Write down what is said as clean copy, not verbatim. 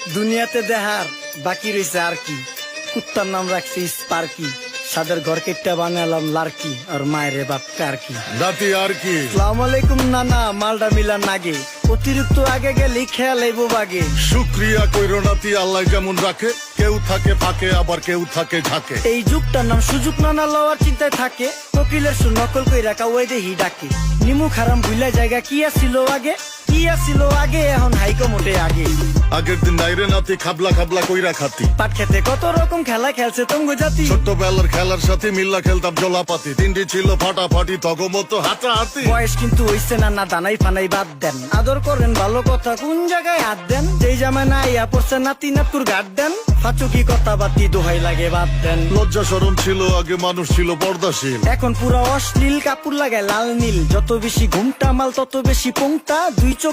দুনিয়াতে দেহার বাকি রয়েছে আর কি। কুত্তার নাম রাখছি স্পার্কি, সাদের ঘর কেটটা বানালাম লার্কি, আর মায়ের বাপ কারকি। নাতি আর কি? আসসালামু আলাইকুম নানা, মালডা মিলান নাগে, অতিরিক্ত আগে গেলে খেয়াল আইবো বাগে। শুক্রিয়া কইরো নাতি, আল্লাহ যেমন রাখে, কেউ থাকে ফাঁকে আবার কেউ থাকে ঝাঁকে। এই যুগটার নাম সুযোগ নানা লওয়ার চিন্তায় থাকে, কোকিলের সু নকল কই রাখা ওই দেহি ডাকে। নিমু খারাম ভুলা জায়গা কি আসিল আগে, কি আসিল আগে, এখন হাইকো মোটে আগে। আগের দিন নাইরে নাতি খাবলা খাবলা কইরা খাতি, পাট খেতে কত রকম খেলা খেলছে তঙ্গু জাতি। ছোট্টবেলার খেলার সাথে মিল্লা খেলতাম জলাপাতি, তিনটি ছিল ফাটাফাটি তগমতো হাতাহাতি। বয়স কিন্তু হইছে না, না দানাই ফানাই বাদ দেন, আদর করেন ভালো কথা কোন জায়গায় হাত দেন। যেই জামায় না ইয়া পড়ছে নাতি নাতুর গাট দেন, ফাচুকি কথা বাতি দোহাই লাগে বাদ দেন। লজ্জা শরম ছিল আগে, মানুষ ছিল পর্দাশীল, এখন পুরা অশ্লীল, কাপড় লাগায় লাল নীল। যত বেশি ঘুমটা মাল তত বেশি পোংটা, দুই চোখ